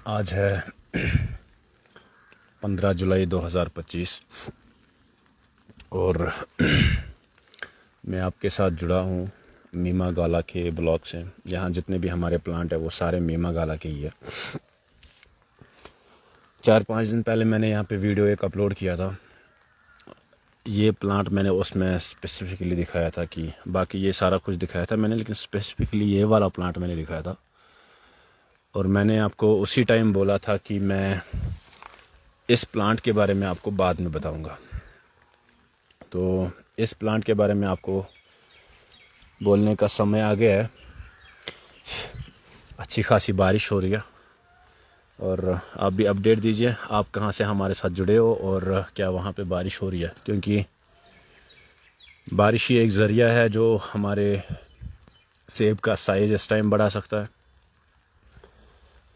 आज है 15 जुलाई 2025 और मैं आपके साथ जुड़ा हूँ मीमा गाला के ब्लॉक से। यहाँ जितने भी हमारे प्लांट है वो सारे मीमा गाला के ही है। 4-5 दिन पहले मैंने यहाँ पे वीडियो एक अपलोड किया था। ये प्लांट मैंने उसमें स्पेसिफिकली दिखाया था कि बाकी ये सारा कुछ दिखाया था मैंने, लेकिन स्पेसिफिकली ये वाला प्लांट मैंने दिखाया था। और मैंने आपको उसी टाइम बोला था कि मैं इस प्लांट के बारे में आपको बाद में बताऊंगा। तो इस प्लांट के बारे में आपको बोलने का समय आ गया है। अच्छी खासी बारिश हो रही है और आप भी अपडेट दीजिए, आप कहाँ से हमारे साथ जुड़े हो और क्या वहाँ पे बारिश हो रही है, क्योंकि बारिश ही एक ज़रिया है जो हमारे सेब का साइज़ इस टाइम बढ़ा सकता है,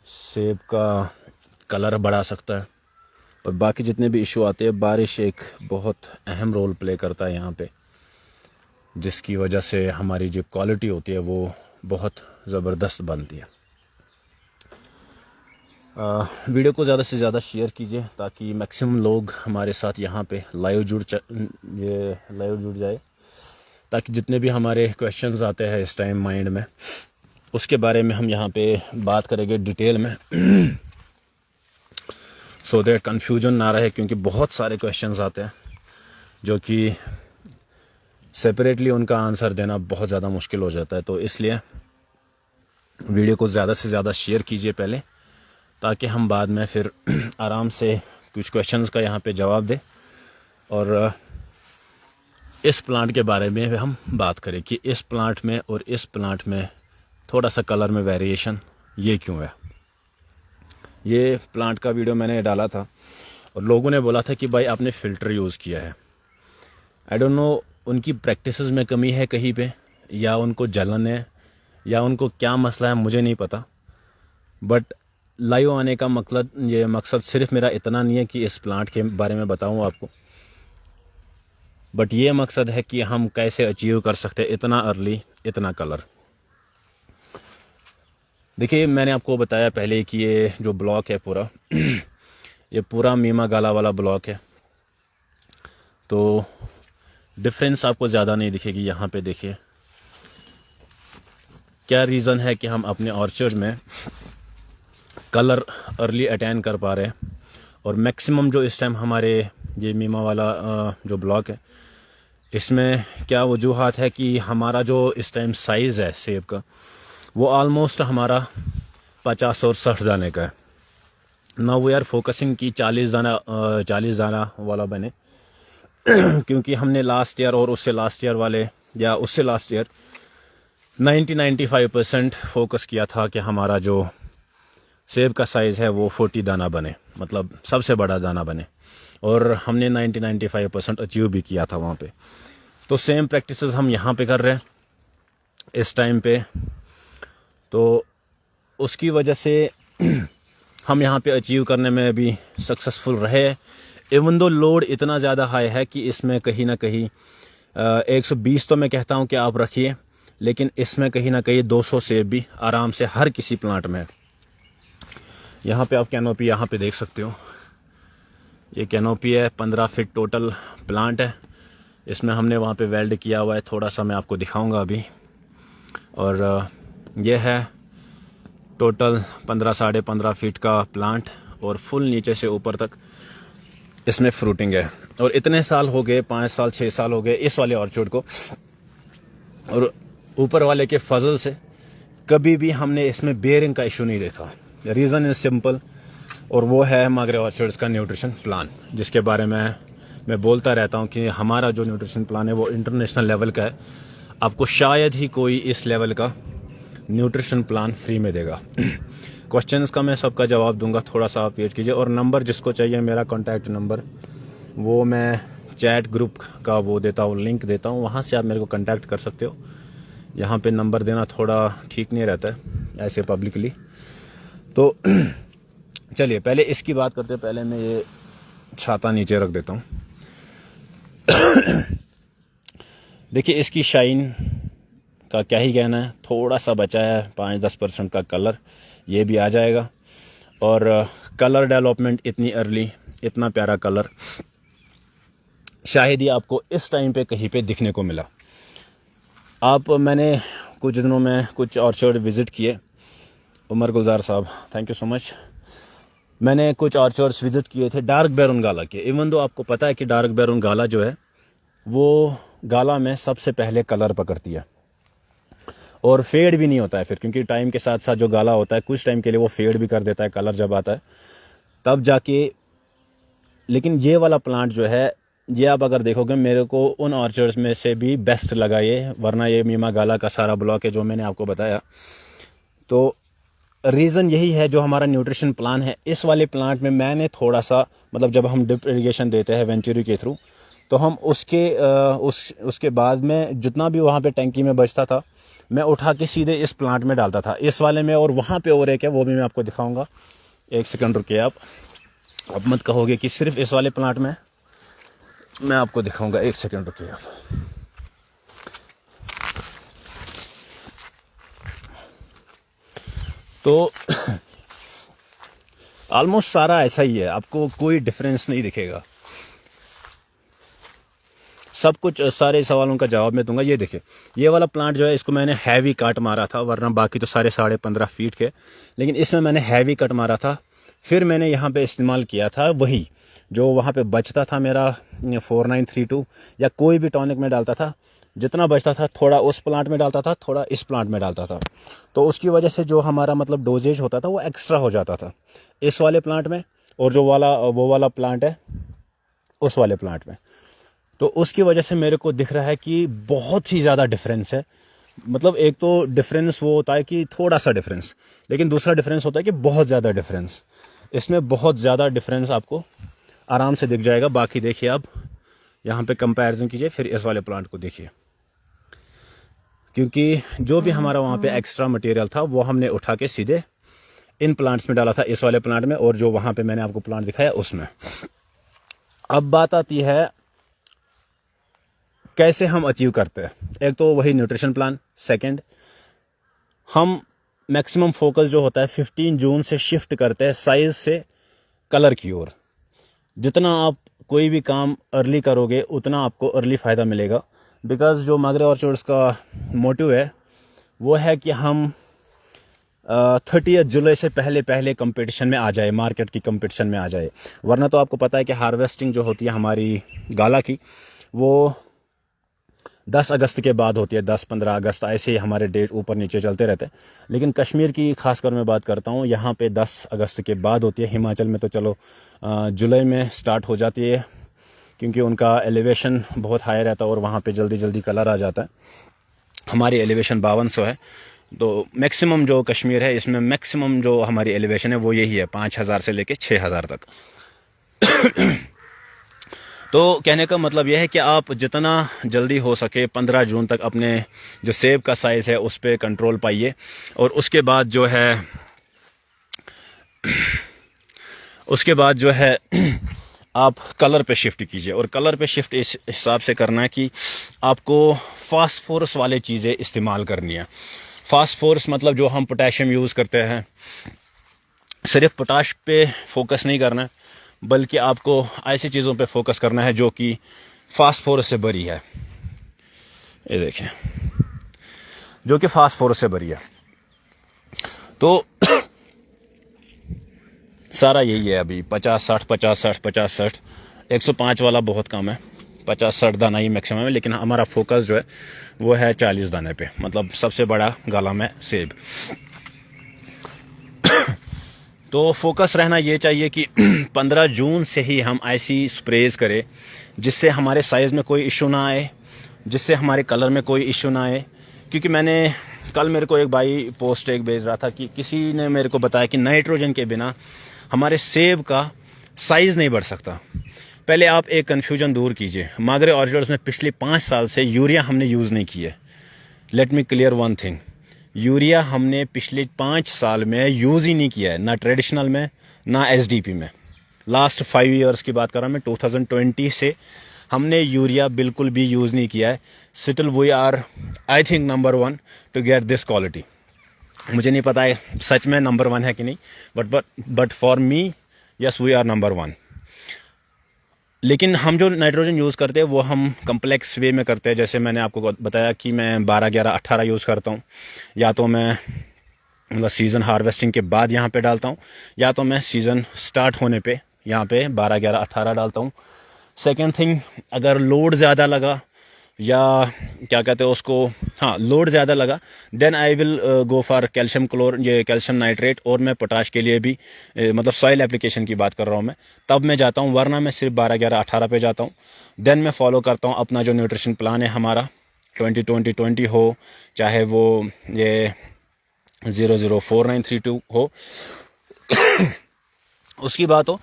सेब का कलर बढ़ा सकता है। और बाकी जितने भी इशू आते हैं, बारिश एक बहुत अहम रोल प्ले करता है यहाँ पे, जिसकी वजह से हमारी जो क्वालिटी होती है वो बहुत ज़बरदस्त बनती है। वीडियो को ज़्यादा से ज़्यादा शेयर कीजिए ताकि मैक्सिमम लोग हमारे साथ यहाँ पे लाइव जुड़ जाए, ताकि जितने भी हमारे क्वेश्चंस आते हैं इस टाइम माइंड में, उसके बारे में हम यहाँ पे बात करेंगे डिटेल में सो दैट कन्फ्यूजन ना रहे, क्योंकि बहुत सारे क्वेश्चंस आते हैं जो कि सेपरेटली उनका आंसर देना बहुत ज़्यादा मुश्किल हो जाता है। तो इसलिए वीडियो को ज़्यादा से ज़्यादा शेयर कीजिए पहले, ताकि हम बाद में फिर आराम से कुछ क्वेश्चंस का यहाँ पे जवाब दें और इस प्लांट के बारे में हम बात करें कि इस प्लांट में और इस प्लांट में थोड़ा सा कलर में वेरिएशन ये क्यों है। ये प्लांट का वीडियो मैंने डाला था और लोगों ने बोला था कि भाई आपने फ़िल्टर यूज़ किया है। आई डोंट नो उनकी प्रैक्टिसेस में कमी है कहीं पे, या उनको जलन है, या उनको क्या मसला है, मुझे नहीं पता। बट लाइव आने का मकसद सिर्फ मेरा इतना नहीं है कि इस प्लांट के बारे में बताऊं आपको, बट ये मकसद है कि हम कैसे अचीव कर सकते हैं इतना अर्ली इतना कलर। देखिए, मैंने आपको बताया पहले कि ये जो ब्लॉक है पूरा ये पूरा मीमा गाला वाला ब्लॉक है, तो डिफरेंस आपको ज़्यादा नहीं दिखेगी। यहाँ पे देखिए क्या रीज़न है कि हम अपने ऑर्चर्ड में कलर अर्ली अटेन कर पा रहे हैं। और मैक्सिमम जो इस टाइम हमारे ये मीमा वाला जो ब्लॉक है, इसमें क्या वजूहात है कि हमारा जो इस टाइम साइज़ है सेब का वो ऑलमोस्ट हमारा 50 और 60 दाने का है। नाउ वी आर फोकसिंग कि 40 दाना वाला बने क्योंकि हमने लास्ट ईयर और उससे लास्ट ईयर वाले या उससे लास्ट ईयर 90-95% फोकस किया था कि हमारा जो सेब का साइज़ है वो 40 दाना बने, मतलब सबसे बड़ा दाना बने, और हमने 90-95% अचीव भी किया था वहाँ पे। तो सेम प्रैक्टिसेस हम यहाँ पे कर रहे हैं इस टाइम पे, तो उसकी वजह से हम यहाँ पे अचीव करने में भी सक्सेसफुल रहे। इवन दो लोड इतना ज़्यादा हाई है कि इसमें कहीं ना कहीं 120 तो मैं कहता हूँ कि आप रखिए, लेकिन इसमें कहीं ना कहीं 200 सेब भी आराम से हर किसी प्लांट में है। यहाँ पे आप कैनोपी यहाँ पे देख सकते हो, ये कैनोपी है, 15 फीट टोटल प्लांट है। इसमें हमने वहाँ पे वेल्ड किया हुआ है, थोड़ा सा मैं आपको दिखाऊंगा अभी। और ये है टोटल 15-15.5 फीट का प्लांट और फुल नीचे से ऊपर तक इसमें फ्रूटिंग है। और इतने साल हो गए, 5 साल 6 साल हो गए इस वाले ऑर्चर्ड को, और ऊपर वाले के फजल से कभी भी हमने इसमें बेयरिंग का इशू नहीं देखा। रीज़न इज सिंपल, और वो है मागरे ऑर्चर्ड्स का न्यूट्रिशन प्लान, जिसके बारे में मैं बोलता रहता हूँ कि हमारा जो न्यूट्रिशन प्लान है वो इंटरनेशनल लेवल का है। आपको शायद ही कोई इस लेवल का न्यूट्रिशन प्लान फ्री में देगा। क्वेश्चंस का मैं सबका जवाब दूंगा, थोड़ा सा आप वेट कीजिए। और नंबर जिसको चाहिए, मेरा कॉन्टैक्ट नंबर वो मैं चैट ग्रुप का वो देता हूँ, लिंक देता हूँ, वहाँ से आप मेरे को कॉन्टैक्ट कर सकते हो। यहाँ पे नंबर देना थोड़ा ठीक नहीं रहता है ऐसे पब्लिकली। तो चलिए पहले इसकी बात करते हैं। पहले मैं ये छाता नीचे रख देता हूँ। देखिए, इसकी शाइन का क्या ही कहना है, थोड़ा सा बचा है 5-10% का कलर, ये भी आ जाएगा। और कलर डेवलपमेंट इतनी अर्ली, इतना प्यारा कलर शायद ही आपको इस टाइम पे कहीं पे दिखने को मिला। मैंने कुछ दिनों में कुछ ऑर्चर्ड विज़िट किए। उमर गुलजार साहब, थैंक यू सो मच। मैंने कुछ ऑर्चर्ड्स विज़िट किए थे डार्क बैरून गाला के। इवन दो आपको पता है कि डार्क बैरून गाला जो है वो गाला में सबसे पहले कलर पकड़ती है और फेड भी नहीं होता है फिर, क्योंकि टाइम के साथ साथ जो गाला होता है कुछ टाइम के लिए वो फेड भी कर देता है कलर जब आता है तब जाके। लेकिन ये वाला प्लांट जो है ये आप अगर देखोगे मेरे को उन ऑर्चर्ड्स में से भी बेस्ट लगा ये, वरना ये मीमा गाला का सारा ब्लॉक है जो मैंने आपको बताया। तो रीज़न यही है, जो हमारा न्यूट्रिशन प्लान है इस वाले प्लांट में मैंने थोड़ा सा मतलब जब हम ड्रिप इरिगेशन देते हैं वेंचुरी के थ्रू तो हम उसके बाद में जितना भी वहाँ पे टैंकी में बचता था मैं उठा के सीधे इस प्लांट में डालता था, इस वाले में। और वहाँ पे और एक है वो भी मैं आपको दिखाऊंगा। एक सेकंड रुकिए आप मत कहोगे कि सिर्फ इस वाले प्लांट में, मैं आपको दिखाऊंगा। एक सेकंड रुकिए आप। तो ऑलमोस्ट सारा ऐसा ही है, आपको कोई डिफरेंस नहीं दिखेगा। सब कुछ सारे सवालों का जवाब मैं दूंगा। ये देखिए ये वाला प्लांट जो है इसको मैंने हैवी कट मारा था, वरना बाकी तो सारे 15.5 फीट के, लेकिन इसमें मैंने हैवी कट मारा था। फिर मैंने यहाँ पे इस्तेमाल किया था वही जो वहाँ पे बचता था मेरा 4932 या कोई भी टॉनिक में डालता था, जितना बचता था थोड़ा उस प्लांट में डालता था, थोड़ा इस प्लांट में डालता था। तो उसकी वजह से जो हमारा मतलब डोजेज होता था वो एक्स्ट्रा हो जाता था इस वाले प्लांट में, और जो वो वाला प्लांट है उस वाले प्लांट में। तो उसकी वजह से मेरे को दिख रहा है कि बहुत ही ज़्यादा डिफरेंस है। मतलब एक तो डिफरेंस वो होता है कि थोड़ा सा डिफरेंस, लेकिन दूसरा डिफरेंस होता है कि बहुत ज़्यादा डिफरेंस। इसमें बहुत ज़्यादा डिफरेंस आपको आराम से दिख जाएगा। बाकी देखिए आप यहाँ पे कंपैरिजन कीजिए, फिर इस वाले प्लांट को देखिए, क्योंकि जो भी हमारा वहाँ पे एक्स्ट्रा मटेरियल था वो हमने उठा के सीधे इन प्लांट्स में डाला था, इस वाले प्लांट में, और जो वहाँ पे मैंने आपको प्लांट दिखाया उसमें। अब बात आती है कैसे हम अचीव करते हैं। एक तो वही न्यूट्रिशन प्लान, सेकंड हम मैक्सिमम फोकस जो होता है 15 जून से शिफ्ट करते हैं साइज से कलर की ओर। जितना आप कोई भी काम अर्ली करोगे उतना आपको अर्ली फ़ायदा मिलेगा। बिकॉज जो मागरे ऑर्चर्ड्स का मोटिव है वो है कि हम 30 जुलाई से पहले कंपटीशन में आ जाए, मार्केट की कंपटीशन में आ जाए। वरना तो आपको पता है कि हार्वेस्टिंग जो होती है हमारी गाला की वो 10 अगस्त के बाद होती है, 10-15 अगस्त, ऐसे ही हमारे डेट ऊपर नीचे चलते रहते हैं। लेकिन कश्मीर की खासकर मैं बात करता हूँ, यहाँ पे 10 अगस्त के बाद होती है। हिमाचल में तो चलो जुलाई में स्टार्ट हो जाती है, क्योंकि उनका एलिवेशन बहुत हाई रहता है और वहाँ पे जल्दी जल्दी कलर आ जाता है। हमारी एलिवेशन 5200 है, तो मैक्सिमम जो कश्मीर है इसमें मैक्सिमम जो हमारी एलिवेशन है वो यही है, 5000 से लेके 6000 तक। तो कहने का मतलब यह है कि आप जितना जल्दी हो सके 15 जून तक अपने जो सेब का साइज़ है उस पर कंट्रोल पाइए, और उसके बाद जो है आप कलर पे शिफ्ट कीजिए। और कलर पे शिफ्ट इस हिसाब से करना है कि आपको फास्फोरस वाले चीज़ें इस्तेमाल करनी है। फास्फोरस मतलब जो हम पोटेशियम यूज़ करते हैं, सिर्फ पोटाश पे फोकस नहीं करना है, बल्कि आपको ऐसी चीज़ों पे फोकस करना है जो कि फास्फोरस से भरी है। ये देखें, जो कि फास्फोरस से भरी है। तो सारा यही है अभी 50-60 50-60 50-60। 105 वाला बहुत कम है, 50-60 दाना ही मैक्सिमम है, लेकिन हमारा फोकस जो है वो है 40 दाने पे, मतलब सबसे बड़ा गाला में सेब। तो फोकस रहना ये चाहिए कि 15 जून से ही हम ऐसी स्प्रेज करें जिससे हमारे साइज़ में कोई इशू ना आए, जिससे हमारे कलर में कोई इशू ना आए। क्योंकि कल मेरे को एक भाई पोस्ट भेज रहा था कि किसी ने मेरे को बताया कि नाइट्रोजन के बिना हमारे सेब का साइज़ नहीं बढ़ सकता। पहले आप एक कन्फ्यूजन दूर कीजिए, मागरे ऑर्चर्ड्स में पिछले 5 साल से यूरिया हमने यूज़ नहीं की है। Let me clear one thing, urea हमने पिछले 5 साल में यूज़ ही नहीं किया है, ना ट्रेडिशनल में ना एसडीपी में। लास्ट 5 ईयर्स की बात कर रहा हूँ मैं, 2020 से हमने यूरिया बिल्कुल भी यूज़ नहीं किया है। Still we are I think number 1 to get this quality. मुझे नहीं पता है सच में नंबर 1 है कि नहीं, but for me yes we are number 1। लेकिन हम जो नाइट्रोजन यूज़ करते हैं वो हम कम्प्लेक्स वे में करते हैं। जैसे मैंने आपको बताया कि मैं 12, 11, 18 यूज़ करता हूँ, या तो मैं मतलब सीज़न हार्वेस्टिंग के बाद यहाँ पे डालता हूँ, या तो मैं सीज़न स्टार्ट होने पे यहाँ पे 12, 11, 18 डालता हूँ। सेकेंड थिंग, अगर लोड ज़्यादा लगा या क्या कहते हैं उसको, हाँ लोड ज़्यादा लगा, then I will go for calcium क्लोर, ये कैल्शियम नाइट्रेट। और मैं पोटाश के लिए भी मतलब सॉइल एप्लीकेशन की बात कर रहा हूँ मैं, तब मैं जाता हूँ, वरना मैं सिर्फ 12, 11, 18 पे जाता हूँ। देन मैं फॉलो करता हूँ अपना जो न्यूट्रिशन प्लान है हमारा, 20-20-20 हो, चाहे वो ये 004932 हो उसकी बात हो,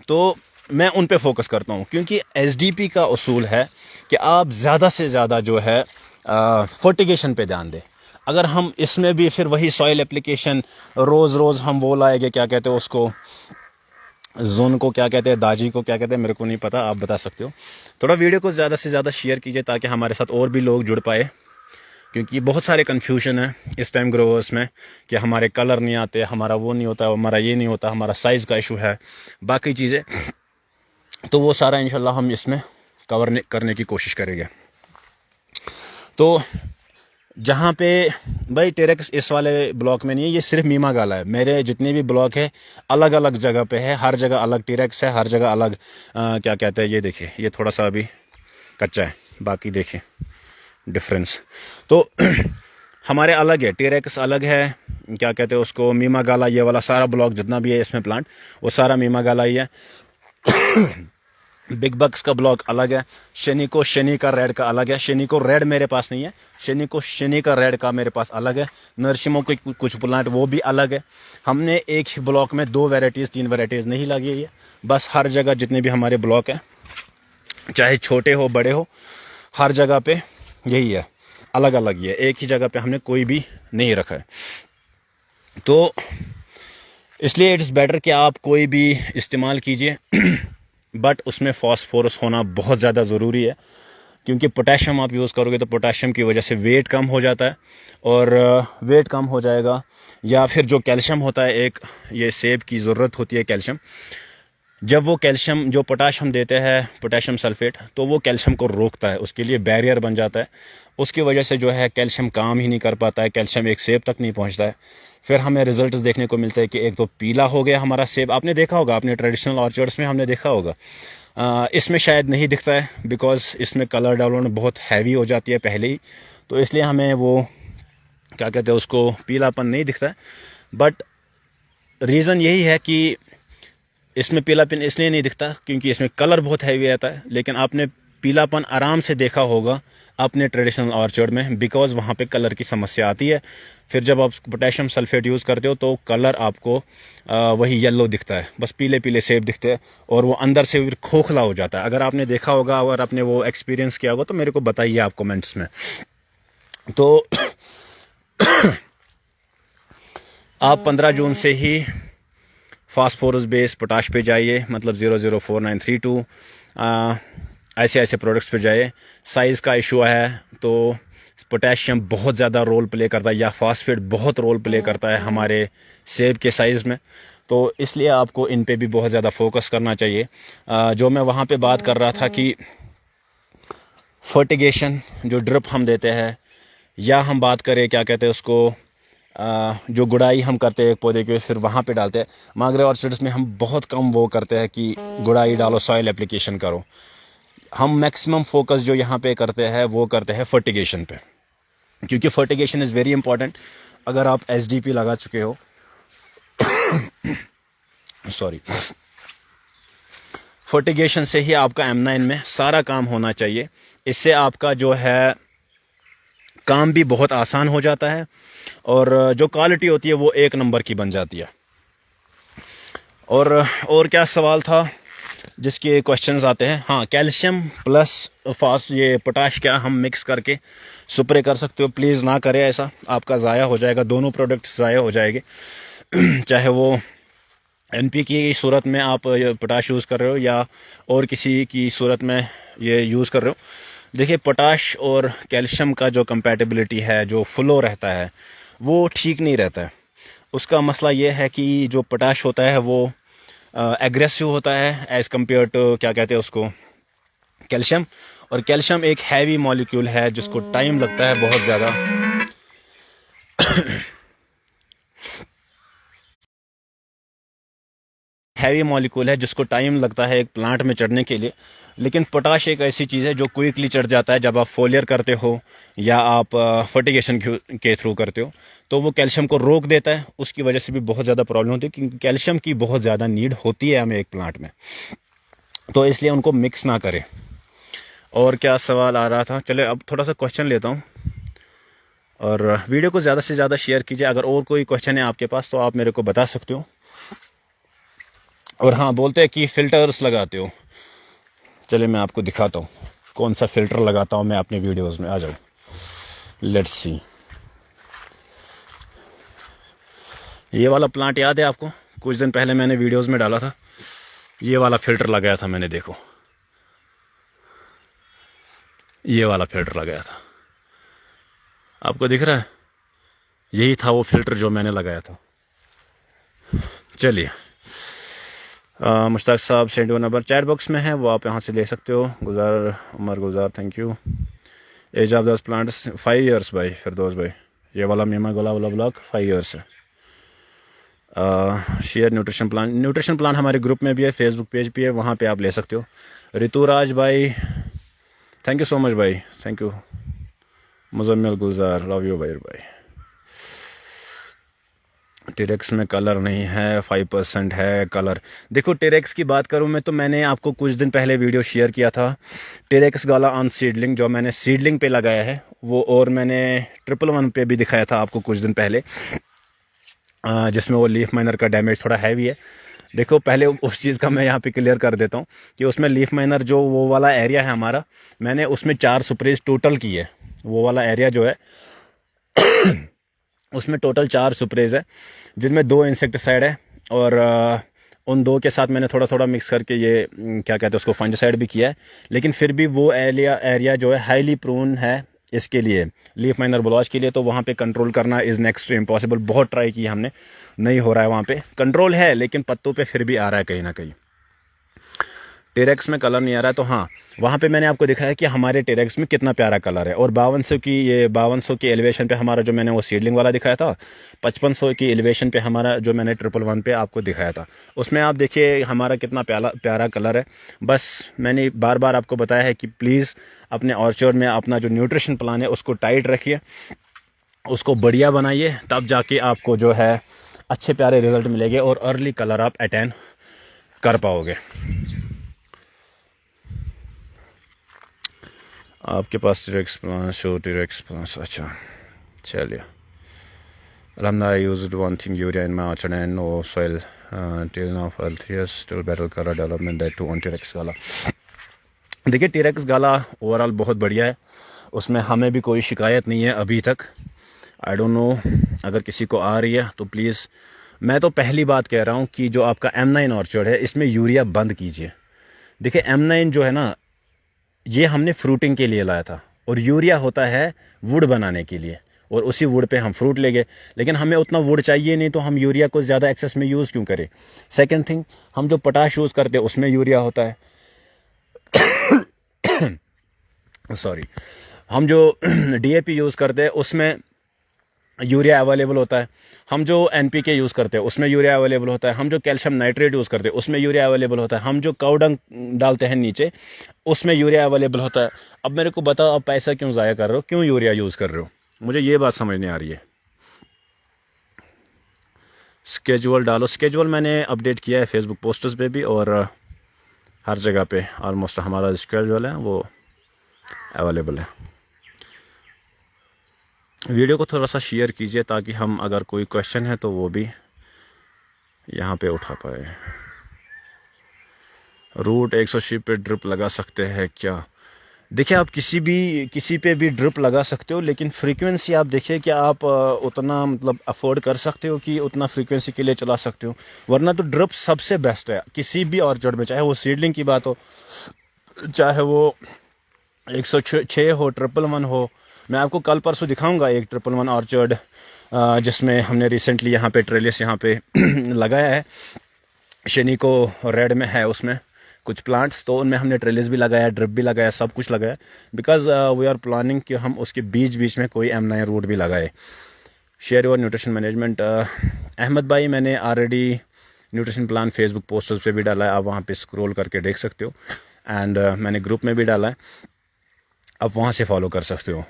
तो मैं उन पे फोकस करता हूँ। क्योंकि एसडीपी का उसूल है कि आप ज़्यादा से ज़्यादा जो है फर्टिगेशन पे ध्यान दें। अगर हम इसमें भी फिर वही सॉइल एप्लीकेशन रोज़ हम वो लाएंगे, क्या कहते हैं उसको, जोन को क्या कहते हैं, दाजी को क्या कहते हैं, मेरे को नहीं पता, आप बता सकते हो। थोड़ा वीडियो को ज़्यादा से ज़्यादा शेयर कीजिए ताकि हमारे साथ और भी लोग जुड़ पाए, क्योंकि बहुत सारे कन्फ्यूजन है इस टाइम ग्रोवर्स में कि हमारे कलर नहीं आते, हमारा वो नहीं होता, हमारा ये नहीं होता, हमारा साइज़ का इशू है, बाकी चीज़ें। तो वो सारा इंशाल्लाह हम इसमें कवर करने की कोशिश करेंगे। तो जहाँ पे भाई टेरेक्स इस वाले ब्लॉक में नहीं है, ये सिर्फ मीमा गाला है। मेरे जितने भी ब्लॉक है अलग अलग जगह पे है, हर जगह अलग टेरेक्स है, हर जगह अलग क्या कहते हैं, ये देखिए ये थोड़ा सा अभी कच्चा है, बाकी देखिए डिफरेंस। तो हमारे अलग है, टेरेक्स अलग है, क्या कहते हैं उसको, मीमा गाला, ये वाला सारा ब्लॉक जितना भी है इसमें प्लांट वो सारा मीमा गाला ही है। बिग बक्स का ब्लॉक अलग है, शनि का रेड का अलग है, शनि को रेड मेरे पास नहीं है, शनि का रेड का मेरे पास अलग है। नरसिमो के कुछ प्लांट वो भी अलग है। हमने एक ही ब्लॉक में 2 वैरायटीज़ 3 वैरायटीज़ नहीं लगी है, बस हर जगह जितने भी हमारे ब्लॉक हैं, चाहे छोटे हो बड़े हो, हर जगह पे यही है, अलग अलग ही है, एक ही जगह पे हमने कोई भी नहीं रखा है। तो इसलिए इट्स बेटर कि आप कोई भी इस्तेमाल कीजिए बट उसमें फॉस्फोरस होना बहुत ज़्यादा ज़रूरी है, क्योंकि पोटेशियम आप यूज़ करोगे तो पोटेशियम की वजह से वेट कम हो जाता है, और वेट कम हो जाएगा। या फिर जो कैल्शियम होता है, एक ये सेब की ज़रूरत होती है कैल्शियम, जब वो कैल्शियम जो पोटाश हम देते हैं, पोटेशियम सल्फेट, तो वो कैल्शियम को रोकता है, उसके लिए बैरियर बन जाता है। उसकी वजह से जो है कैल्शियम काम ही नहीं कर पाता है, कैल्शियम एक सेब तक नहीं पहुंचता है। फिर हमें रिजल्ट्स देखने को मिलते हैं कि एक तो पीला हो गया हमारा सेब, आपने देखा होगा, अपने ट्रेडिशनल ऑर्चर्ड्स में हमने देखा होगा। इसमें शायद नहीं दिखता है बिकॉज इसमें कलर डेवलपमेंट बहुत हैवी हो जाती है पहले ही, तो इसलिए हमें वो क्या कहते हैं उसको, पीलापन नहीं दिखता है। बट रीज़न यही है कि इसमें पीलापन इसलिए नहीं दिखता क्योंकि इसमें कलर बहुत हैवी आता है, लेकिन आपने पीलापन आराम से देखा होगा अपने ट्रेडिशनल ऑर्चर्ड में, बिकॉज वहाँ पे कलर की समस्या आती है। फिर जब आप पोटेशियम सल्फेट यूज़ करते हो तो कलर आपको वही येलो दिखता है, बस पीले पीले सेब दिखते हैं, और वो अंदर से फिर खोखला हो जाता है। अगर आपने देखा होगा, अगर आपने वो एक्सपीरियंस किया होगा तो मेरे को बताइए आप कमेंट्स में। तो आप 15 जून से ही फास्फोरस बेस पोटाश पे जाइए, मतलब 004932 ऐसे ऐसे प्रोडक्ट्स पे जाइए। साइज़ का इशू है तो पोटेशियम बहुत ज़्यादा रोल प्ले करता है, या फास्फेट बहुत रोल प्ले करता है हमारे सेब के साइज़ में, तो इसलिए आपको इन पे भी बहुत ज़्यादा फोकस करना चाहिए। जो मैं वहाँ पे बात कर रहा था कि फर्टिगेशन जो ड्रिप हम देते हैं, या हम बात करें क्या कहते हैं उसको, जो गुड़ाई हम करते हैं एक पौधे के, फिर वहाँ पे डालते हैं। मांगरे ऑर्चिड्स में हम बहुत कम वो करते हैं कि गुड़ाई डालो, सॉइल एप्लीकेशन करो। हम मैक्सिमम फोकस जो यहाँ पे करते हैं वो करते हैं फर्टिगेशन पे, क्योंकि फर्टिगेशन इज़ वेरी इंपॉर्टेंट। अगर आप एसडीपी लगा चुके हो सॉरी, फर्टिगेशन से ही आपका M9 में सारा काम होना चाहिए। इससे आपका जो है काम भी बहुत आसान हो जाता है, और जो क्वालिटी होती है वो 1 नंबर की बन जाती है। और क्या सवाल था जिसके क्वेश्चंस आते हैं? हाँ, कैल्शियम प्लस ये पोटाश क्या हम मिक्स करके स्प्रे कर सकते हो? प्लीज़ ना करें ऐसा, आपका ज़ाया हो जाएगा, दोनों प्रोडक्ट ज़ाया हो जाएंगे। चाहे वो NP की सूरत में आप पोटाश यूज़ कर रहे हो या और किसी की सूरत में ये यूज़ कर रहे हो। देखिए, पोटाश और कैल्शियम का जो कंपैटिबिलिटी है, जो फ्लो रहता है, वो ठीक नहीं रहता है। उसका मसला ये है कि जो पोटाश होता है वो एग्रेसिव होता है एज़ कम्पेयर टू क्या कहते हैं उसको, कैल्शियम। और कैल्शियम एक हैवी मॉलिक्यूल है जिसको टाइम लगता है बहुत ज़्यादा हैवी मॉलिक्यूल है जिसको टाइम लगता है एक प्लांट में चढ़ने के लिए। लेकिन पोटाश एक ऐसी चीज़ है जो क्विकली चढ़ जाता है जब आप फोलियर करते हो या आप फर्टिगेशन के थ्रू करते हो, तो वो कैल्शियम को रोक देता है। उसकी वजह से भी बहुत ज़्यादा प्रॉब्लम होती है क्योंकि कैल्शियम की बहुत ज़्यादा नीड होती है हमें एक प्लांट में, तो इसलिए उनको मिक्स ना करें। और क्या सवाल आ रहा था, चले अब थोड़ा सा क्वेश्चन लेता हूँ। और वीडियो को ज़्यादा से ज़्यादा शेयर कीजिए। अगर और कोई क्वेश्चन है आपके पास तो आप मेरे को बता सकते हो। और हाँ, बोलते हैं कि फ़िल्टर्स लगाते हो, चले मैं आपको दिखाता हूँ कौन सा फ़िल्टर लगाता हूँ मैं अपने वीडियोस में। आ जाओ, लेट्स सी। ये वाला प्लांट याद है आपको, कुछ दिन पहले मैंने वीडियोस में डाला था। ये वाला फ़िल्टर लगाया था मैंने, देखो ये वाला फ़िल्टर लगाया था, आपको दिख रहा है? यही था वो फ़िल्टर जो मैंने लगाया था। चलिए, मुश्ताक साहब सेंड नंबर चैट बॉक्स में है, वो आप यहाँ से ले सकते हो। गुजार उमर गुजार, थैंक यू। एज ऑफ दस प्लांट्स 5 ईयर्स भाई फिरदौस भाई। ये वाला मीमा गोला वाला ब्लॉक 5 ईयर्स है। शेयर न्यूट्रिशन प्लान हमारे ग्रुप में भी है, फेसबुक पेज भी है, वहाँ पे आप ले सकते हो। ऋतुराज भाई, थैंक यू सो मच भाई, thank you. Muzammil Gulzar, love you भाई। टेरेक्स में कलर नहीं है, 5% है कलर। देखो, टेरेक्स की बात करूं मैं तो मैंने आपको कुछ दिन पहले वीडियो शेयर किया था टेरेक्स गाला ऑन सीडलिंग, जो मैंने सीडलिंग पे लगाया है वो। और मैंने 111 पे भी दिखाया था आपको कुछ दिन पहले, जिसमें वो लीफ माइनर का डैमेज थोड़ा हैवी है। देखो, पहले उस चीज़ का मैं यहाँ पे क्लियर कर देता हूँ कि उसमें लीफ माइनर जो वो वाला एरिया है हमारा, मैंने उसमें 4 स्प्रेज टोटल की है। वो वाला एरिया जो है उसमें टोटल 4 स्प्रेज है, जिनमें 2 इंसेक्टिसाइड है। और उन 2 के साथ मैंने थोड़ा थोड़ा मिक्स करके ये क्या कहते हैं उसको, फंजिसाइड भी किया है। लेकिन फिर भी वो एरिया जो है हाईली प्रोन है इसके लिए, लीफ माइनर ब्लॉच के लिए। तो वहाँ पे कंट्रोल करना इज़ नेक्स्ट टू इम्पॉसिबल। बहुत ट्राई की हमने, नहीं हो रहा है। वहाँ पे कंट्रोल है लेकिन पत्तों पे फिर भी आ रहा है कहीं ना कहीं। टेरेक्स में कलर नहीं आ रहा है, तो हाँ, वहाँ पे मैंने आपको दिखाया कि हमारे टेरेक्स में कितना प्यारा कलर है। और 5200 की एलिवेशन पे हमारा जो मैंने वो सीडलिंग वाला दिखाया था, 5500 की एलिवेशन पे हमारा जो मैंने 111 पे आपको दिखाया था, उसमें आप देखिए हमारा कितना प्यारा कलर है। बस मैंने बार बार आपको बताया है कि प्लीज़ अपने ऑर्चर्ड में अपना जो न्यूट्रिशन प्लान है उसको टाइट रखिए, उसको बढ़िया बनाइए, तब जाके आपको जो है अच्छे प्यारे रिजल्ट मिलेंगे और अर्ली कलर आप अटेन कर पाओगे। आपके पास टेरेक्स प्लांट्स, अच्छा चलिए। Alhamdulillah, I used one thing urea in my orchard and no soil till now for 3 years, still better color development that to on टेरेक्स गाला। देखिए, टेरेक्स गाला ओवरऑल बहुत बढ़िया है, उसमें हमें भी कोई शिकायत नहीं है अभी तक। आई डोंट नो, अगर किसी को आ रही है तो प्लीज़, मैं तो पहली बात कह रहा हूँ कि जो आपका M9 ऑर्चर्ड है इसमें यूरिया बंद कीजिए। देखिए, M9 जो है ना, ये हमने फ्रूटिंग के लिए लाया था और यूरिया होता है वुड बनाने के लिए, और उसी वुड पे हम फ्रूट लेंगे। लेकिन हमें उतना वुड चाहिए नहीं, तो हम यूरिया को ज़्यादा एक्सेस में यूज़ क्यों करें। सेकंड थिंग, हम जो पोटाश यूज़ करते हैं उसमें यूरिया होता है सॉरी, हम जो DAP यूज़ करते हैं उसमें यूरिया अवेलेबल होता है। हम जो NPK यूज़ करते हैं उसमें यूरिया अवेलेबल होता है। हम जो कैल्शियम नाइट्रेट यूज़ करते हैं उसमें यूरिया अवेलेबल होता है। हम जो काऊ डंग डालते हैं नीचे उसमें यूरिया अवेलेबल होता है। अब मेरे को बताओ, आप पैसा क्यों ज़ाया कर रहे हो, क्यों यूरिया यूज़ कर रहे हो? मुझे ये बात समझ नहीं आ रही है। स्केजुअल डालो, स्केजुअल मैंने अपडेट किया है फेसबुक पोस्टर्स पे भी, और हर जगह पे ऑलमोस्ट हमारा स्केजुअल है वो अवेलेबल है। वीडियो को थोड़ा सा शेयर कीजिए ताकि हम, अगर कोई क्वेश्चन है तो वो भी यहाँ पे उठा पाए। रूट 180 पे ड्रिप लगा सकते हैं क्या? देखिए, आप किसी पे भी ड्रिप लगा सकते हो, लेकिन फ्रीक्वेंसी आप देखिए कि आप उतना मतलब अफोर्ड कर सकते हो कि उतना फ्रीक्वेंसी के लिए चला सकते हो। वरना तो ड्रिप सबसे बेस्ट है किसी भी ऑर्चर्ड में, चाहे वो सीडलिंग की बात हो, चाहे वो 106 हो, 111 हो, मैं आपको कल परसों दिखाऊंगा एक 111 ऑर्चर्ड जिसमें हमने रिसेंटली यहाँ पे ट्रेलिस यहाँ पे लगाया है। शेनिको रेड में है उसमें कुछ प्लांट्स, तो उनमें हमने ट्रेलिस भी लगाया, ड्रिप भी लगाया, सब कुछ लगाया, बिकॉज वी आर प्लानिंग कि हम उसके बीच बीच में कोई M9 रूट भी लगाए। Share your nutrition management. Ahmed भाई, मैंने already nutrition plan Facebook posters पे भी डाला है, आप वहाँ पे स्क्रॉल करके देख सकते हो। एंड मैंने ग्रुप में भी डाला है, आप वहाँ से फॉलो कर सकते हो।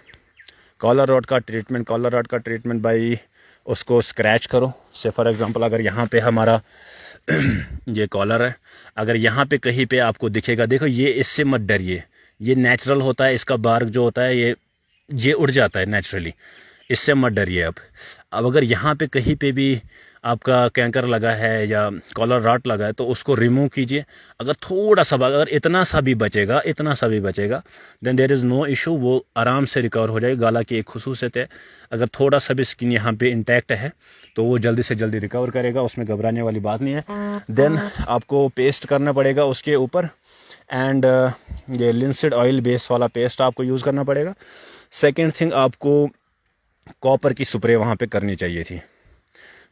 कॉलर रॉड का ट्रीटमेंट भाई, उसको स्क्रैच करो। से फॉर एग्जांपल अगर यहाँ पे हमारा ये कॉलर है, अगर यहाँ पे कहीं पे आपको दिखेगा, देखो ये, इससे मत डरिए, ये नेचुरल होता है, इसका बार्क जो होता है ये उड़ जाता है नेचुरली, इससे मत डरिए। अब अगर यहाँ पे कहीं पे भी आपका कैंकर लगा है या कॉलर रॉट लगा है तो उसको रिमूव कीजिए। अगर थोड़ा सा, अगर इतना सा भी बचेगा then there is no issue, वो आराम से रिकवर हो जाएगा। गाला की एक खुसूसियत है, अगर थोड़ा सा भी स्किन यहाँ पे इंटैक्ट है तो वो जल्दी से जल्दी रिकवर करेगा, उसमें घबराने वाली बात नहीं है। देन आपको पेस्ट करना पड़ेगा उसके ऊपर, एंड ये लिंसिड ऑयल बेस वाला पेस्ट आपको यूज़ करना पड़ेगा। सेकेंड थिंग, आपको कॉपर की स्प्रे वहाँ पे करनी चाहिए थी।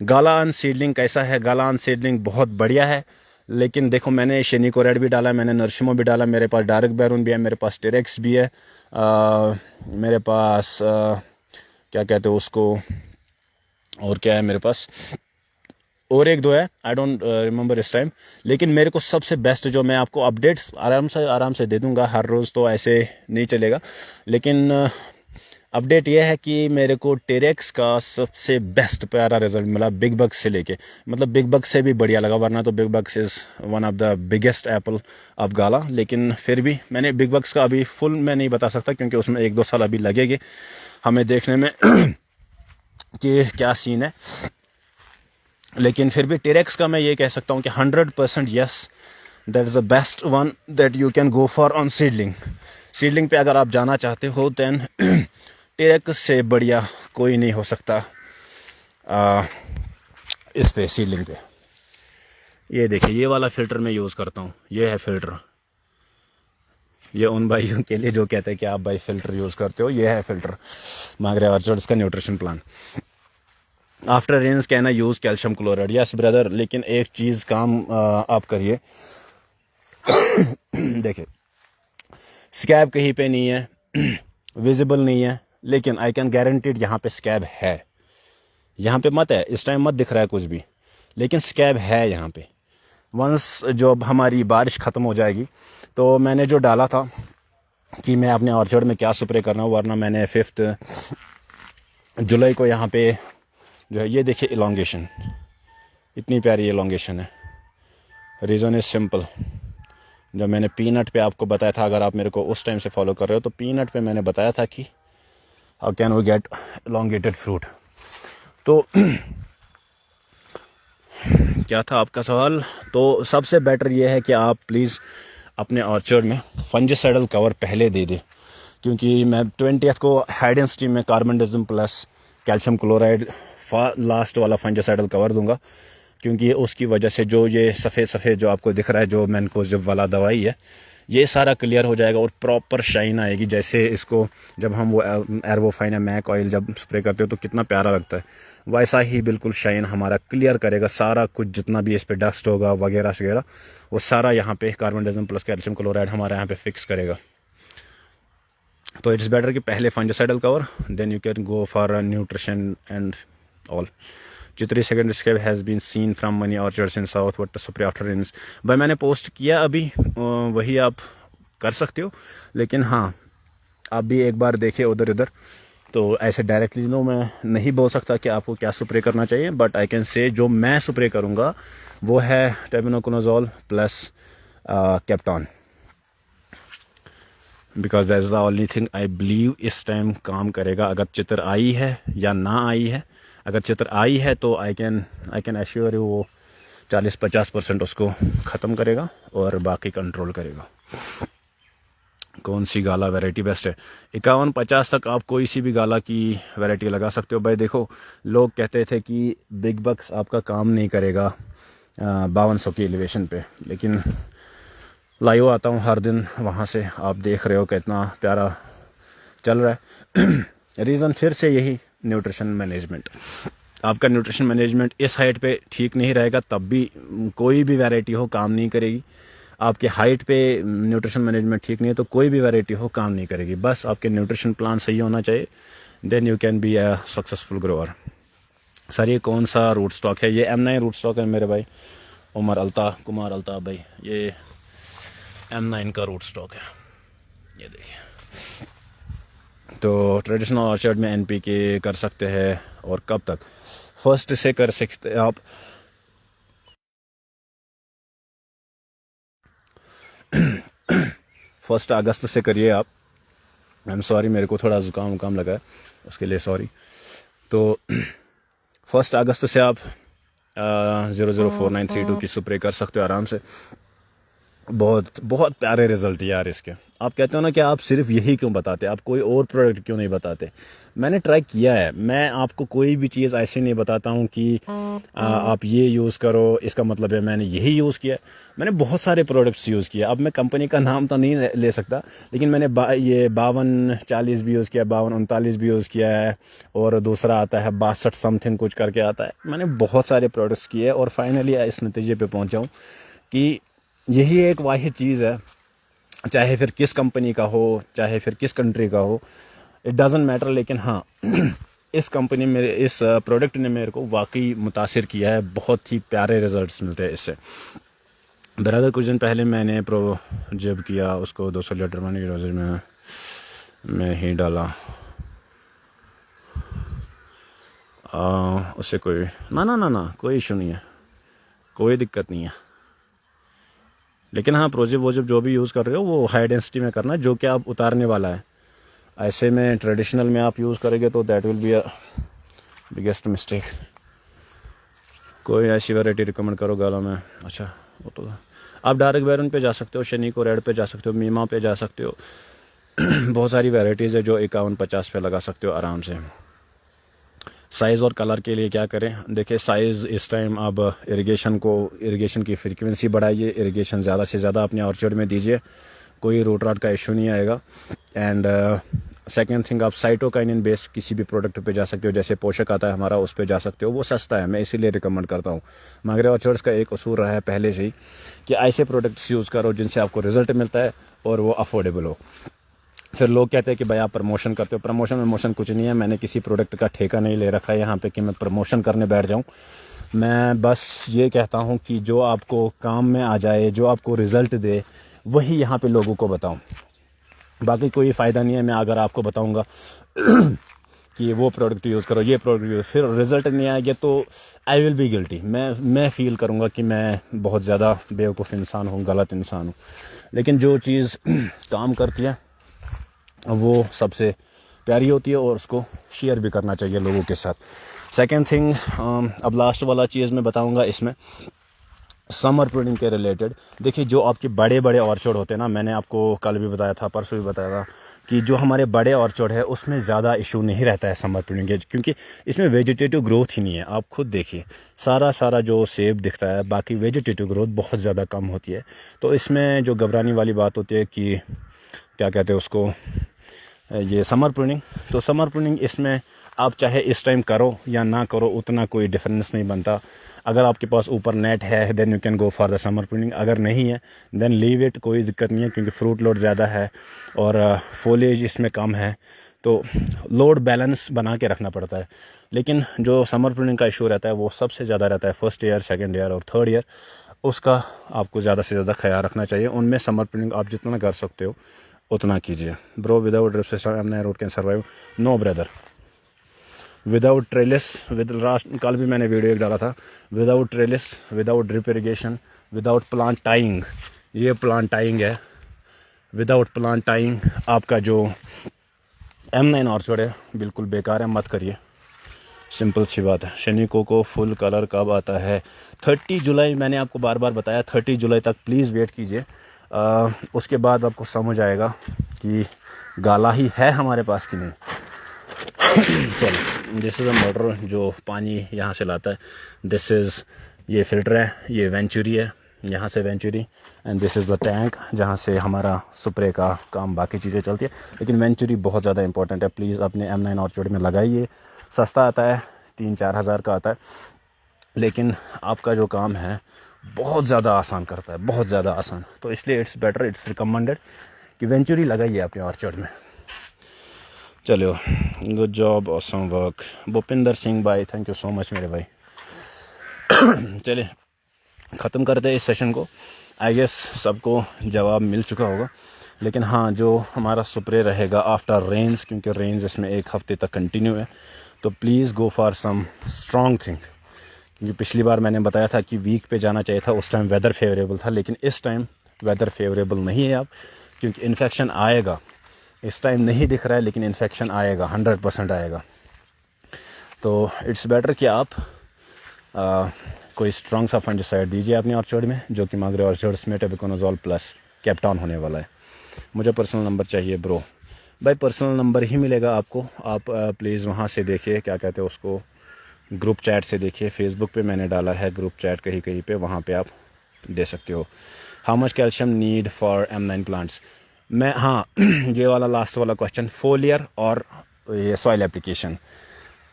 गालान सीडलिंग कैसा है? गालान सीडलिंग बहुत बढ़िया है, लेकिन देखो मैंने शेनिको रेड भी डाला, मैंने नर्शिमो भी डाला, मेरे पास डार्क बैरून भी है, मेरे पास टेरेक्स भी है, मेरे पास क्या कहते हैं उसको, और क्या है मेरे पास, और एक दो है, आई डोंट रिमेंबर इस टाइम। लेकिन मेरे को सबसे बेस्ट, जो मैं आपको अपडेट्स आराम से दे दूंगा, हर रोज़ तो ऐसे नहीं चलेगा, लेकिन अपडेट यह है कि मेरे को टेरेक्स का सबसे बेस्ट प्यारा रिजल्ट मिला बिग बग्स से लेके, मतलब बिग बग्स से भी बढ़िया लगा, वरना तो Big Bucks is one of the biggest apple of Gala. लेकिन फिर भी मैंने बिग बग्स का अभी फुल मैं नहीं बता सकता, क्योंकि उसमें 1-2 साल अभी लगेंगे हमें देखने में कि क्या सीन है। लेकिन फिर भी टेरेक्स का मैं ये कह सकता हूँ कि 100% yes, that is the best one that you can go for on seedling पे अगर आप जाना चाहते हो, दैन टेरेक्स से बढ़िया कोई नहीं हो सकता इस पे, सीडलिंग पे। ये देखिए, ये वाला फ़िल्टर मैं यूज़ करता हूँ, ये है फ़िल्टर। ये उन भाइयों के लिए जो कहते हैं कि आप भाई फ़िल्टर यूज़ करते हो, ये है फ़िल्टर मांगरे ऑर्चर्ड्स का nutrition plan. After rains can I use calcium chloride? Yes brother, लेकिन एक चीज़ काम आप करिए देखिए, स्कैब कहीं पे नहीं है, विजिबल नहीं है, लेकिन आई कैन गारंटीड यहाँ पे स्कैब है। यहाँ पे मत है, इस टाइम मत दिख रहा है कुछ भी, लेकिन स्कैब है यहाँ पे। वंस जब हमारी बारिश ख़त्म हो जाएगी, तो मैंने जो डाला था कि मैं अपने ऑर्चर्ड में क्या स्प्रे करना हूँ, वरना मैंने 5 जुलाई को यहाँ पे जो है, ये देखिए इलोंगेशन, इतनी प्यारी इलोंगेशन है। रीज़न इज़ सिंपल, जब मैंने पीनट पे आपको बताया था, अगर आप मेरे को उस टाइम से फॉलो कर रहे हो, तो पीनट पे मैंने बताया था कि how can we get elongated fruit. तो क्या था आपका सवाल? तो सबसे बेटर ये है कि आप प्लीज़ अपने ऑर्चर्ड में फंजिसाइडल कवर पहले दे दें, क्योंकि मैं 20th को हाइडेन स्टीम में कार्बनडिज्म प्लस कैल्शियम क्लोराइड लास्ट वाला फंजिसाइडल कवर दूंगा, क्योंकि उसकी वजह से जो ये सफ़ेद जो आपको दिख रहा है, जो मैनकोजेब वाला दवाई है, ये सारा क्लियर हो जाएगा और प्रॉपर शाइन आएगी। जैसे इसको जब हम वो एर्वोफाइन या मैक ऑयल जब स्प्रे करते हो तो कितना प्यारा लगता है, वैसा ही बिल्कुल शाइन हमारा क्लियर करेगा सारा कुछ, जितना भी इस पे डस्ट होगा वगैरह वो सारा यहाँ पे कार्बनडिज्म प्लस कैल्शियम क्लोराइड हमारा यहाँ पे फिक्स करेगा। तो इट्स बेटर कि पहले fungicidal cover, then you can go for nutrition and all. चित्री second scab has been seen from many orchards in south, what to spray after rains? भाई मैंने पोस्ट किया अभी, वही आप कर सकते हो, लेकिन हाँ आप भी एक बार देखिए उधर इधर। तो ऐसे डायरेक्टली नो मैं नहीं बोल सकता कि आपको क्या स्प्रे करना चाहिए, बट आई कैन से जो मैं स्प्रे करूँगा वो है tebuconazole plus captan, because that is the only thing I believe इस टाइम काम करेगा। अगर चित्र आई है या ना आई है, अगर चित्र आई है तो आई कैन एश्योर यू वो 40-50% उसको ख़त्म करेगा और बाकी कंट्रोल करेगा। कौन सी गाला वैरायटी बेस्ट है? 51-50 तक आप कोई सी भी गाला की वैरायटी लगा सकते हो। भाई देखो, लोग कहते थे कि बिग बक्स आपका काम नहीं करेगा 5200 की एलिवेशन पे, लेकिन लाइव आता हूँ हर दिन वहाँ से, आप देख रहे हो कितना प्यारा चल रहा है। रीज़न फिर से यही, न्यूट्रिशन मैनेजमेंट। आपका न्यूट्रिशन मैनेजमेंट इस हाइट पे ठीक नहीं रहेगा तब भी कोई भी वैरायटी हो काम नहीं करेगी। आपके हाइट पे न्यूट्रिशन मैनेजमेंट ठीक नहीं है तो कोई भी वैरायटी हो काम नहीं करेगी। बस आपके न्यूट्रिशन प्लान सही होना चाहिए, then you can be a successful grower. Sir ये कौन सा रूट स्टॉक है? ये M9 रूट स्टॉक है मेरे भाई कुमार अल्ताफ भाई, ये M9 का रूट स्टॉक है, ये देखिए। तो ट्रेडिशनल ऑर्चर्ड में NPK कर सकते हैं, और कब तक? फर्स्ट से कर सकते हैं आप फर्स्ट अगस्त से करिए आप। आई एम सॉरी, मेरे को थोड़ा जुकाम लगा है, उसके लिए सॉरी। तो 1 अगस्त से आप 004932 की स्प्रे कर सकते हो आराम से। बहुत बहुत प्यारे रिजल्ट यार इसके। आप कहते हो ना कि आप सिर्फ यही क्यों बताते, आप कोई और प्रोडक्ट क्यों नहीं बताते? मैंने ट्राई किया है। मैं आपको कोई भी चीज़ ऐसे नहीं बताता हूँ कि आप ये यूज़ करो, इसका मतलब है मैंने यही यूज़ किया। मैंने बहुत सारे प्रोडक्ट्स यूज़ किए। अब मैं कंपनी का नाम तो नहीं ले सकता, लेकिन मैंने ये 5240 भी यूज़ किया, 5239 भी यूज़ किया है, और दूसरा आता है 62 समथिंग कुछ करके आता है। मैंने बहुत सारे प्रोडक्ट्स किए और फाइनली इस नतीजे पर पहुँचा हूँ कि यही एक वाहिद चीज़ है, चाहे फिर किस कंपनी का हो, चाहे फिर किस कंट्री का हो, इट डज़ंट मैटर। लेकिन हाँ, इस कंपनी में, इस प्रोडक्ट ने मेरे को वाकई मुतासिर किया है। बहुत ही प्यारे रिजल्ट्स मिलते हैं इससे। बराबर कुछ दिन पहले मैंने जब किया उसको 200 लीटर पानी की डोजेज में मैं ही डाला, उससे कोई ना कोई इशू नहीं है, कोई दिक्कत नहीं है। लेकिन हाँ, प्रोजिव जो भी यूज़ कर रहे हो वो हाई डेंसिटी में करना, जो कि आप उतारने वाला है। ऐसे में ट्रेडिशनल में आप यूज़ करेंगे तो that will be a biggest mistake. कोई ऐसी वैरायटी रिकमेंड करो गालों में? अच्छा, वो तो आप डायरेक्ट बैरन पे जा सकते हो, शनीको रेड पे जा सकते हो, मीमा पे जा सकते हो। बहुत सारी वैरायटीज़ है जो 51-50 पे लगा सकते हो आराम से। साइज़ और कलर के लिए क्या करें? देखिए, साइज़ इस टाइम अब इरिगेशन की फ्रीक्वेंसी बढ़ाइए, इरिगेशन ज़्यादा से ज़्यादा अपने ऑर्चर्ड में दीजिए, कोई रूट रॉट का इशू नहीं आएगा। एंड सेकेंड थिंग, आप साइटोकाइनिन बेस्ड किसी भी प्रोडक्ट पे जा सकते हो, जैसे पोषक आता है हमारा, उस पे जा सकते हो। वो सस्ता है, मैं इसीलिए रिकमेंड करता हूँ। मगर ऑर्चर्ड्स का एक असूल रहा है पहले से ही कि ऐसे प्रोडक्ट्स यूज़ करो जिनसे आपको रिजल्ट मिलता है और वो अफोर्डेबल हो। फिर लोग कहते हैं कि भाई आप प्रमोशन करते हो। प्रमोशन कुछ नहीं है। मैंने किसी प्रोडक्ट का ठेका नहीं ले रखा है यहाँ पे कि मैं प्रमोशन करने बैठ जाऊँ। मैं बस ये कहता हूँ कि जो आपको काम में आ जाए, जो आपको रिज़ल्ट दे, वही यहाँ पे लोगों को बताऊँ। बाकी कोई फ़ायदा नहीं है मैं अगर आपको बताऊँगा कि वो प्रोडक्ट यूज़ करो, ये प्रोडक्ट यूज़, फिर रिज़ल्ट नहीं आएगा तो आई विल बी गिल्टी। मैं फ़ील करूँगा कि मैं बहुत ज़्यादा बेवकूफ़ इंसान हूँ, गलत इंसान हूँ। लेकिन जो चीज़ काम करती है वो सबसे प्यारी होती है और उसको शेयर भी करना चाहिए लोगों के साथ। सेकेंड थिंग, अब लास्ट वाला चीज़ मैं बताऊंगा इसमें समर प्रूनिंग के रिलेटेड। देखिए, जो आपके बड़े बड़े ऑर्चर्ड होते हैं ना, मैंने आपको कल भी बताया था, परसों भी बताया था कि जो हमारे बड़े ऑर्चर्ड है उसमें ज़्यादा इशू नहीं रहता है समर प्रूनिंग के, क्योंकि इसमें वेजिटेटिव ग्रोथ ही नहीं है। आप खुद देखिए, सारा जो सेब दिखता है, बाकी वेजिटेटिव ग्रोथ बहुत ज़्यादा कम होती है। तो इसमें जो घबराने वाली बात होती है कि क्या कहते हैं उसको, ये समर प्रूनिंग। तो समर प्रूनिंग इसमें आप चाहे इस टाइम करो या ना करो, उतना कोई डिफरेंस नहीं बनता। अगर आपके पास ऊपर नेट है then you can go for the summer pruning, अगर नहीं है देन लीव इट, कोई दिक्कत नहीं है, क्योंकि फ्रूट लोड ज़्यादा है और फोलेज इसमें कम है, तो लोड बैलेंस बना के रखना पड़ता है। लेकिन जो समर प्रूनिंग का इशू रहता है वो सबसे ज़्यादा रहता है फर्स्ट ईयर, सेकेंड ईयर और थर्ड ईयर। उसका आपको ज़्यादा से ज़्यादा ख्याल रखना चाहिए। उनमें समर प्रूनिंग आप जितना कर सकते हो उतना कीजिए। ब्रो, विदाउट ड्रिप सिस्टम हमने root can survive? No brother, without trellis, कल भी मैंने वीडियो एक डाला था, without trellis, without drip irrigation, without plant tying, ये प्लांट टाइंग है, विदाउट प्लांट टाइंग आपका जो M9 ऑर्चर्ड है बिल्कुल बेकार है, मत करिए। सिंपल सी बात है। शनिको को फुल कलर कब आता है? 30 जुलाई, मैंने आपको बार बार बताया 30 जुलाई तक प्लीज़ वेट कीजिए। उसके बाद आपको समझ आएगा कि गाला ही है हमारे पास कि नहीं। चलो, दिस इज़ अ मोटर जो पानी यहाँ से लाता है। दिस इज़, ये फ़िल्टर है, ये वेंचुरी है, यहाँ से venturi, and this is the tank जहाँ से हमारा स्प्रे का काम बाकी चीज़ें चलती है। लेकिन वेंचुरी बहुत ज़्यादा इंपॉर्टेंट है, प्लीज़ अपने M9 ऑर्चिड में लगाइए। सस्ता आता है, 3-4 हज़ार का आता है, लेकिन आपका जो काम है बहुत ज़्यादा आसान करता है, बहुत ज़्यादा आसान। तो इसलिए इट्स बेटर, इट्स रिकमेंडेड कि वेंचुरी लगाइए अपने ऑर्चर्ड में। चलो, good job, awesome work. Bhupinder Singh भाई, थैंक यू सो मच मेरे भाई। चलिए ख़त्म करते हैं इस सेशन को। आई गेस सबको जवाब मिल चुका होगा, लेकिन हाँ, जो हमारा स्प्रे रहेगा आफ्टर रेंज, क्योंकि रेंज इसमें 1 हफ्ते तक कंटिन्यू है, तो please go for some strong thing. क्योंकि पिछली बार मैंने बताया था कि वीक पे जाना चाहिए था, उस टाइम वेदर फेवरेबल था, लेकिन इस टाइम वेदर फेवरेबल नहीं है अब, क्योंकि इन्फेक्शन आएगा। इस टाइम नहीं दिख रहा है, लेकिन इन्फेक्शन आएगा, 100% आएगा। तो इट्स बेटर कि आप कोई स्ट्रॉन्ग सा फंगिसाइड दीजिए अपने ऑर्चर्ड में, जो कि मांगरे ऑर्चर्ड्स में टेबुकोनाजोल प्लस कैप्टॉन होने वाला है। मुझे पर्सनल नंबर चाहिए ब्रो। भाई पर्सनल नंबर ही मिलेगा आपको, आप प्लीज़ वहाँ से देखिए, क्या कहते हैं उसको, ग्रुप चैट से देखिए। फेसबुक पे मैंने डाला है ग्रुप चैट कहीं कहीं पे, वहाँ पे आप दे सकते हो। How much calcium need for M9 plants. मैं हाँ ये वाला लास्ट वाला क्वेश्चन, फोलियर और ये सॉइल एप्लीकेशन।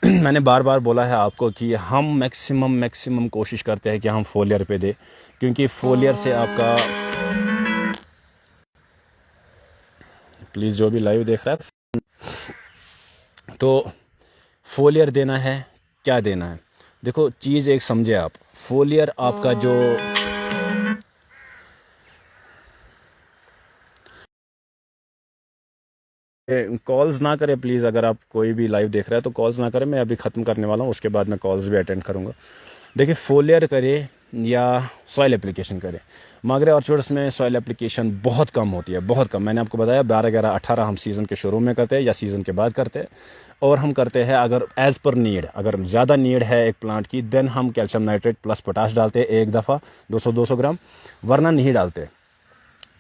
मैंने बार बार बोला है आपको कि हम मैक्सिमम कोशिश करते हैं कि हम फोलियर पे दे, क्योंकि फोलियर से आपका, प्लीज़ जो भी लाइव देख रहा है, तो फोलियर देना है, क्या देना है। देखो चीज़ एक समझे आप, फोलियर आपका जो कॉल्स ना करें प्लीज़। अगर आप कोई भी लाइव देख रहा है तो कॉल्स ना करें, मैं अभी ख़त्म करने वाला हूँ, उसके बाद मैं कॉल्स भी अटेंड करूँगा। देखिए फोलियर करे या सॉइल एप्लीकेशन करे, मांगरे ऑर्चर्ड्स में सॉइल एप्लीकेशन बहुत कम होती है, बहुत कम। मैंने आपको बताया 12, 11, 18 हम सीज़न के शुरू में करते हैं या सीज़न के बाद करते हैं, और हम करते हैं अगर एज़ पर नीड, अगर ज़्यादा नीड है एक प्लांट की, देन हम कैल्शियम नाइट्रेट प्लस पोटाश डालते हैं एक दफ़ा 200-200 ग्राम, वरना नहीं डालते।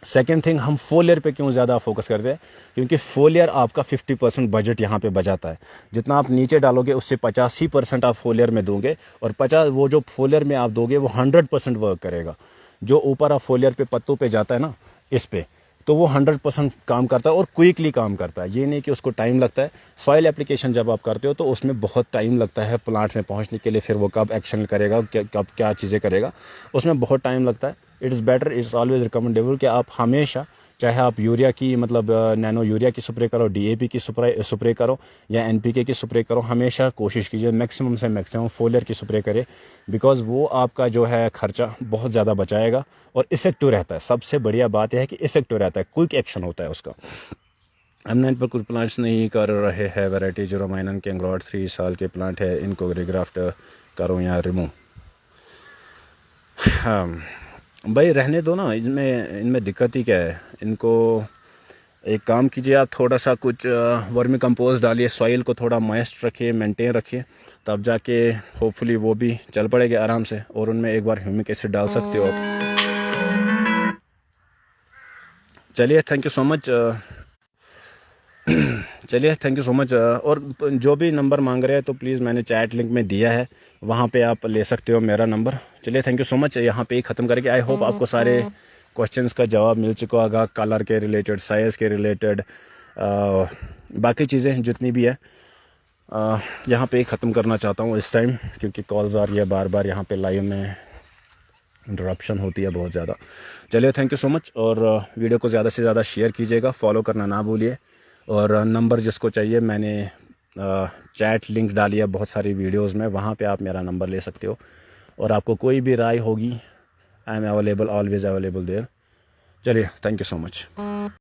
सेकेंड थिंग, हम फोलियर पे क्यों ज़्यादा फोकस करते हैं, क्योंकि फोलियर आपका 50% बजट यहाँ पे बचाता है। जितना आप नीचे डालोगे उससे 85% आप फोलियर में दोगे, और 50 वो जो फोलियर में आप दोगे वो 100% वर्क करेगा। जो ऊपर आप फोलियर पे पत्तों पे जाता है ना, इस पे, तो वो 100% काम करता है और क्विकली काम करता है। ये नहीं कि उसको टाइम लगता है। सॉइल एप्लीकेशन जब आप करते हो तो उसमें बहुत टाइम लगता है प्लांट में पहुंचने के लिए, फिर वो कब एक्शन करेगा, कब क्या चीज़ें करेगा, उसमें बहुत टाइम लगता है। It's better, it's always recommendable कि आप हमेशा, चाहे आप यूरिया की मतलब नैनो यूरिया की स्प्रे करो, DAP की स्प्रे करो या NPK की स्प्रे करो, हमेशा कोशिश कीजिए मैक्सिमम से मैक्सिमम फोलियर की स्प्रे करें, बिकॉज वो आपका जो है खर्चा बहुत ज़्यादा बचाएगा और इफेक्टिव रहता है। सबसे बढ़िया बात यह है कि इफेक्टिव रहता है, क्विक एक्शन होता है उसका। M9 पर कुछ प्लांट्स नहीं कर रहे हैं, वैरायटी जीरोमाइनन कैंग्रॉड 3 साल के प्लांट है, इनको रिग्राफ्ट करो या रिमूव। हाँ भाई रहने दो ना, इनमें दिक्कत ही क्या है। इनको एक काम कीजिए, आप थोड़ा सा कुछ वर्मी कंपोस्ट डालिए, सॉइल को थोड़ा मॉइस्ट रखिए, मेंटेन रखिए, तब जाके होपफुली वो भी चल पड़ेंगे आराम से। और उनमें एक बार ह्यूमिक एसिड डाल सकते हो आप। चलिए थैंक यू सो मच। चलिए थैंक यू सो मच। और जो भी नंबर मांग रहे हैं तो प्लीज़ मैंने चैट लिंक में दिया है, वहाँ पे आप ले सकते हो मेरा नंबर। चलिए थैंक यू सो मच, यहाँ पे ही ख़त्म करके आई होप आपको सारे क्वेश्चंस का जवाब मिल चुका होगा, कलर के रिलेटेड, साइज़ के रिलेटेड, बाकी चीज़ें जितनी भी है। यहाँ पे ही ख़त्म करना चाहता हूँ इस टाइम, क्योंकि कॉल्स आ रही है बार बार, यहाँ पे लाइव में इंटरप्शन होती है बहुत ज़्यादा। चलिए थैंक यू सो मच, और वीडियो को ज़्यादा से ज़्यादा शेयर कीजिएगा, फॉलो करना ना भूलिए। और नंबर जिसको चाहिए, मैंने चैट लिंक डाली है बहुत सारी वीडियोस में, वहाँ पे आप मेरा नंबर ले सकते हो। और आपको कोई भी राय होगी, I am available, always available there. चलिए थैंक यू सो मच।